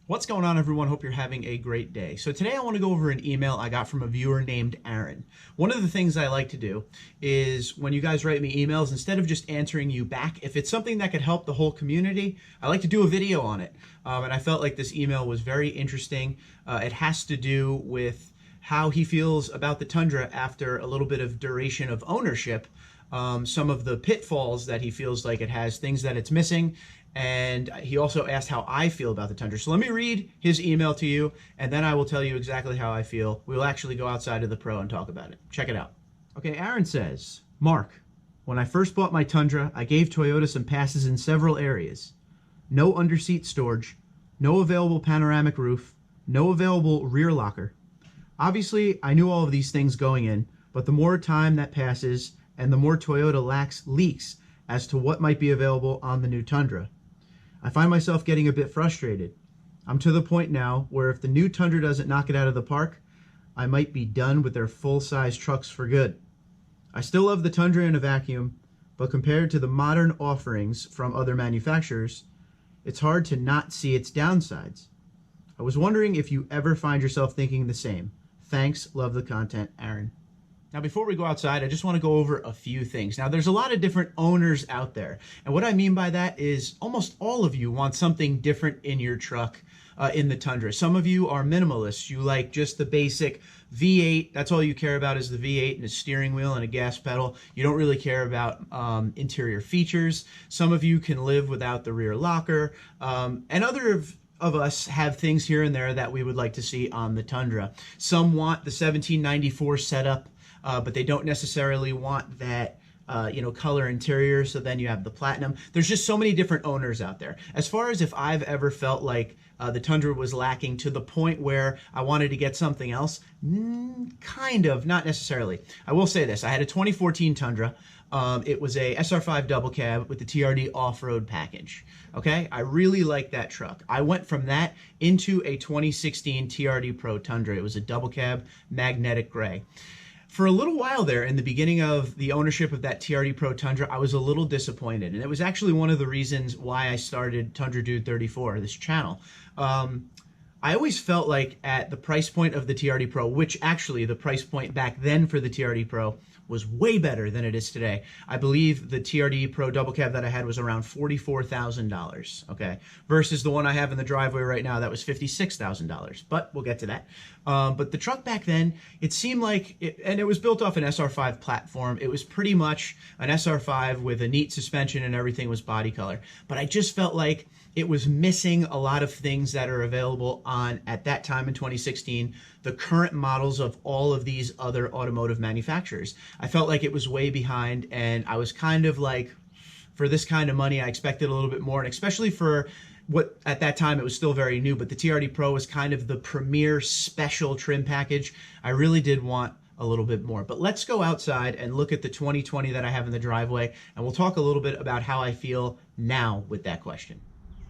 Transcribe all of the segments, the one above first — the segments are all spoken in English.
What's going on, everyone? Hope you're having a great day. So today I want to go over an email I got from a viewer named Aaron. One of the things I like to do is when you guys write me emails, instead of just answering you back, if it's something that could help the whole community, I like to do a video on it. And I felt like this email was very interesting. It has to do with how he feels about the Tundra after a little bit of duration of ownership. Some of the pitfalls that he feels like it has, things that it's missing, and he also asked how I feel about the Tundra. So let me read his email to you, and then I will tell you exactly how I feel. We'll actually go outside of the Pro and talk about it. Check it out. Okay, Aaron says, Mark, when I first bought my Tundra, I gave Toyota some passes in several areas. No underseat storage, no available panoramic roof, no available rear locker. Obviously, I knew all of these things going in, but the more time that passes and the more Toyota lacks leaks as to what might be available on the new Tundra, I find myself getting a bit frustrated. I'm to the point now where if the new Tundra doesn't knock it out of the park, I might be done with their full-size trucks for good. I still love the Tundra in a vacuum, but compared to the modern offerings from other manufacturers, it's hard to not see its downsides. I was wondering if you ever find yourself thinking the same. Thanks, love the content, Aaron. Now, before we go outside, I just want to go over a few things. Now, there's a lot of different owners out there. And what I mean by that is almost all of you want something different in your truck, in the Tundra. Some of you are minimalists. You like just the basic V8. That's all you care about is the V8 and a steering wheel and a gas pedal. You don't really care about interior features. Some of you can live without the rear locker. And other of us have things here and there that we would like to see on the Tundra. Some want the 1794 setup, but they don't necessarily want that color interior, so then you have the platinum. There's just so many different owners out there. As far as if I've ever felt like the Tundra was lacking to the point where I wanted to get something else, kind of, not necessarily. I will say this, I had a 2014 Tundra. It was a SR5 double cab with the TRD off-road package. Okay, I really like that truck. I went from that into a 2016 TRD Pro Tundra. It was a double cab magnetic gray. For a little while there, in the beginning of the ownership of that TRD Pro Tundra, I was a little disappointed. And it was actually one of the reasons why I started Tundra Dude 34, this channel. I always felt like at the price point of the TRD Pro, which actually the price point back then for the TRD Pro was way better than it is today. I believe the TRD Pro double cab that I had was around $44,000, okay? Versus the one I have in the driveway right now that was $56,000, but we'll get to that. But the truck back then, it seemed like, and it was built off an SR5 platform. It was pretty much an SR5 with a neat suspension and everything was body color. But I just felt like it was missing a lot of things that are available on, at that time in 2016, the current models of all of these other automotive manufacturers. I felt like it was way behind, and I was kind of like, for this kind of money, I expected a little bit more, and especially for what at that time it was still very new, but the TRD Pro was kind of the premier special trim package. I really did want a little bit more. But let's go outside and look at the 2020 that I have in the driveway, and we'll talk a little bit about how I feel now with that question.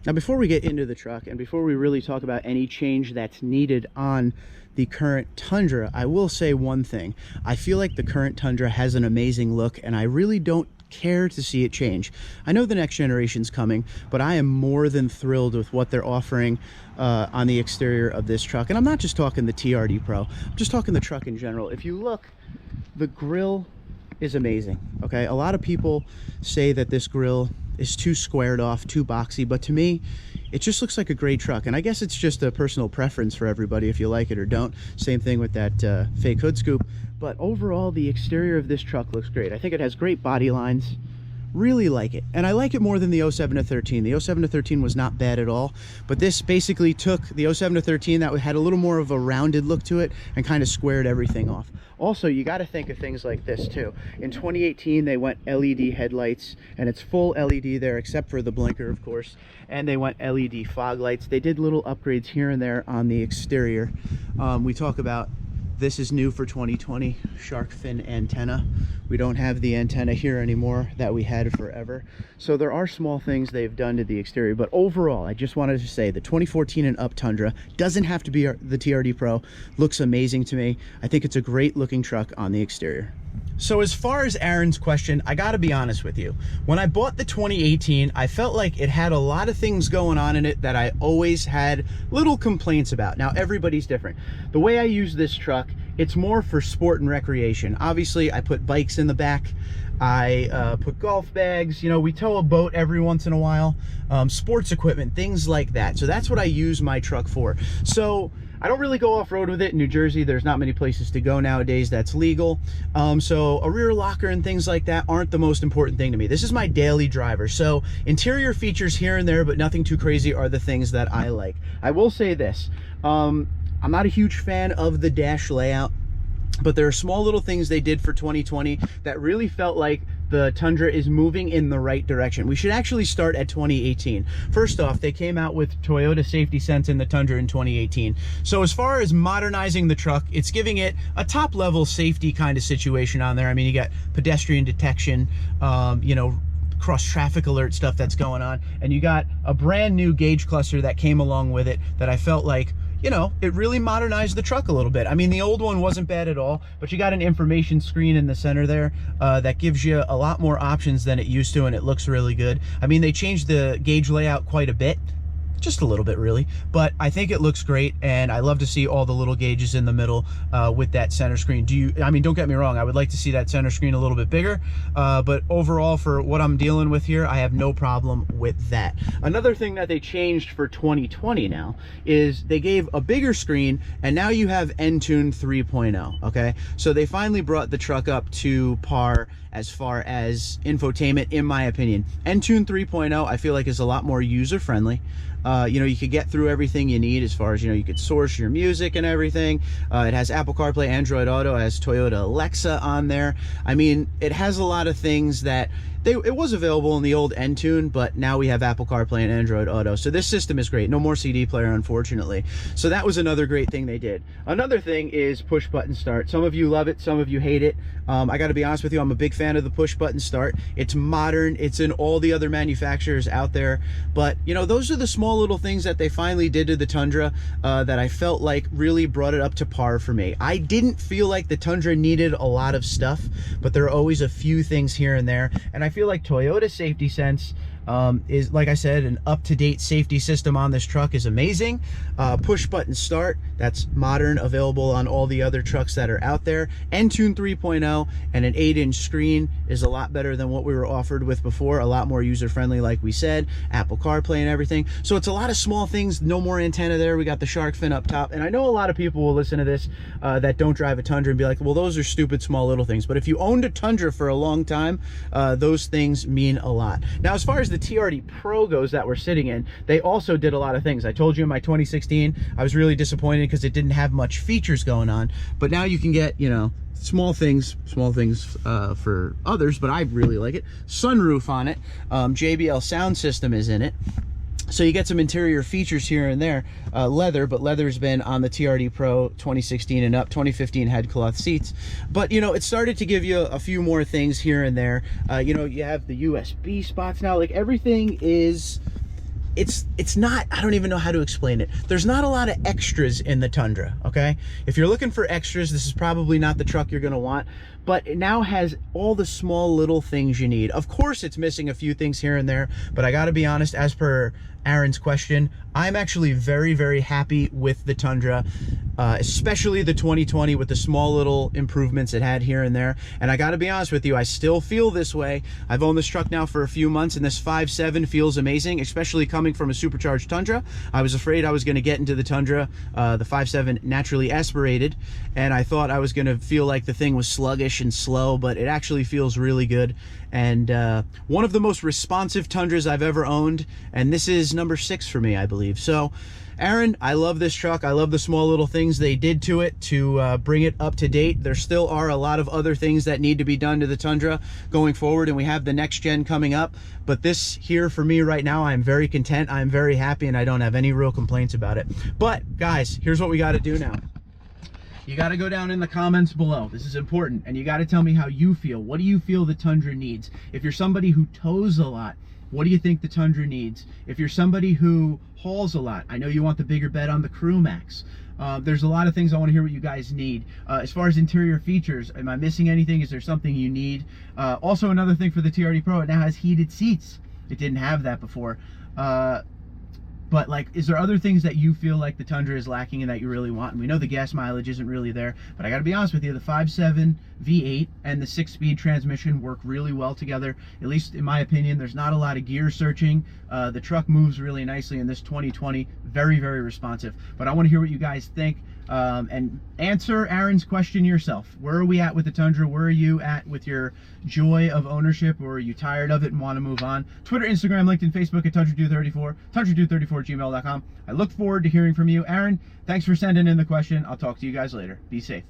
Now, before we get into the truck and before we really talk about any change that's needed on the current Tundra, I will say one thing. I feel like the current Tundra has an amazing look, and I really don't care to see it change. I know the next generation's coming, but I am more than thrilled with what they're offering on the exterior of this truck. And I'm not just talking the TRD Pro, I'm just talking the truck in general. If you look, the grille is amazing, okay? A lot of people say that this grille is too squared off, too boxy, but to me, it just looks like a great truck. And I guess it's just a personal preference for everybody if you like it or don't. Same thing with that fake hood scoop. But overall, the exterior of this truck looks great. I think it has great body lines. Really like it. And I like it more than the 07 to 13. The 07 to 13 was not bad at all, but this basically took the 07 to 13 that had a little more of a rounded look to it and kind of squared everything off. Also, you got to think of things like this too. In 2018, they went LED headlights, and it's full LED there except for the blinker, of course, and they went LED fog lights. They did little upgrades here and there on the exterior. We talk about this is new for 2020, shark fin antenna. We don't have the antenna here anymore that we had forever. So there are small things they've done to the exterior, but overall, I just wanted to say the 2014 and up Tundra doesn't have to be the TRD Pro. Looks amazing to me. I think it's a great looking truck on the exterior. So as far as Aaron's question, I gotta be honest with you. When I bought the 2018, I felt like it had a lot of things going on in it that I always had little complaints about. Now, everybody's different. The way I use this truck, it's more for sport and recreation. Obviously, I put bikes in the back. I put golf bags, you know, we tow a boat every once in a while, sports equipment, things like that. So that's what I use my truck for. So I don't really go off-road with it. In New Jersey, there's not many places to go nowadays that's legal. So a rear locker and things like that aren't the most important thing to me. This is my daily driver. So interior features here and there, but nothing too crazy, are the things that I like. I will say this, I'm not a huge fan of the dash layout, but there are small little things they did for 2020 that really felt like the Tundra is moving in the right direction. We should actually start at 2018. First off, they came out with Toyota Safety Sense in the Tundra in 2018. So as far as modernizing the truck, it's giving it a top level safety kind of situation on there. I mean, you got pedestrian detection, you know, cross traffic alert stuff that's going on, and you got a brand new gauge cluster that came along with it that I felt like, you know, it really modernized the truck a little bit. I mean, the old one wasn't bad at all, but you got an information screen in the center there that gives you a lot more options than it used to, and it looks really good. I mean, they changed the gauge layout quite a bit. Just a little bit, really, but I think it looks great, and I love to see all the little gauges in the middle with that center screen. I mean, don't get me wrong, I would like to see that center screen a little bit bigger, but overall, for what I'm dealing with here, I have no problem with that. Another thing that they changed for 2020 now is they gave a bigger screen, and now you have Entune 3.0, okay? So they finally brought the truck up to par as far as infotainment, in my opinion. Entune 3.0, I feel like, is a lot more user-friendly. You know, you could get through everything you need as far as, you know, you could source your music and everything. It has Apple CarPlay, Android Auto, it has Toyota Alexa on there. I mean, it has a lot of things that it was available in the old Entune, but now we have Apple CarPlay and Android Auto. So this system is great. No more CD player, unfortunately. So that was another great thing they did. Another thing is push button start. Some of you love it, some of you hate it. I got to be honest with you, I'm a big fan of the push button start. It's modern, it's in all the other manufacturers out there, but you know, those are the small little things that they finally did to the Tundra that I felt like really brought it up to par for me. I didn't feel like the Tundra needed a lot of stuff, but there are always a few things here and there, and I feel like Toyota Safety Sense is, like I said, an up-to-date safety system on this truck is amazing. Push button start, that's modern, available on all the other trucks that are out there. Entune 3.0 and an 8-inch screen is a lot better than what we were offered with before, a lot more user-friendly, like we said, Apple CarPlay and everything. So it's a lot of small things, no more antenna there, we got the shark fin up top, and I know a lot of people will listen to this that don't drive a Tundra and be like, well, those are stupid small little things, but if you owned a Tundra for a long time, those things mean a lot. Now, as far as the TRD Pro goes that we're sitting in, they also did a lot of things. I told you in my 2016, I was really disappointed because it didn't have much features going on, but now you can get, you know, small things for others, but I really like it. Sunroof on it, JBL sound system is in it. So you get some interior features here and there. Leather, but leather's been on the TRD Pro 2016 and up. 2015 had cloth seats. But, you know, it started to give you a few more things here and there. You know, you have the USB spots now. Like, everything is... It's not, I don't even know how to explain it. There's not a lot of extras in the Tundra, okay? If you're looking for extras, this is probably not the truck you're gonna want, but it now has all the small little things you need. Of course, it's missing a few things here and there, but I gotta be honest, as per Aaron's question, I'm actually very, very happy with the Tundra, especially the 2020 with the small little improvements it had here and there. And I gotta be honest with you, I still feel this way. I've owned this truck now for a few months, and this 5.7 feels amazing, especially coming from a supercharged Tundra. I was afraid I was gonna get into the Tundra, the 5.7 naturally aspirated, and I thought I was gonna feel like the thing was sluggish and slow, but it actually feels really good. And one of the most responsive Tundras I've ever owned, and this is number 6 for me, I believe. So Aaron, I love this truck. I love the small little things they did to it to bring it up to date. There still are a lot of other things that need to be done to the Tundra going forward, and we have the next gen coming up. But this here, for me right now, I'm very content, I'm very happy, and I don't have any real complaints about it. But guys, here's what we got to do now. You got to go down in the comments below. This is important, and you got to tell me how you feel. What do you feel the Tundra needs? If you're somebody who tows a lot, what do you think the Tundra needs? If you're somebody who hauls a lot, I know you want the bigger bed on the Crew Max. There's a lot of things I want to hear what you guys need. As far as interior features, am I missing anything? Is there something you need? Also, another thing for the TRD Pro, it now has heated seats. It didn't have that before. But like, is there other things that you feel like the Tundra is lacking and that you really want? And we know the gas mileage isn't really there, but I gotta be honest with you, the 5.7 V8 and the 6-speed transmission work really well together. At least in my opinion, there's not a lot of gear searching. The truck moves really nicely in this 2020, very, very responsive. But I wanna hear what you guys think. And answer Aaron's question yourself. Where are we at with the Tundra? Where are you at with your joy of ownership, or are you tired of it and want to move on? Twitter, Instagram, LinkedIn, Facebook at Tundra234, Tundra234@gmail.com. I look forward to hearing from you. Aaron, thanks for sending in the question. I'll talk to you guys later. Be safe.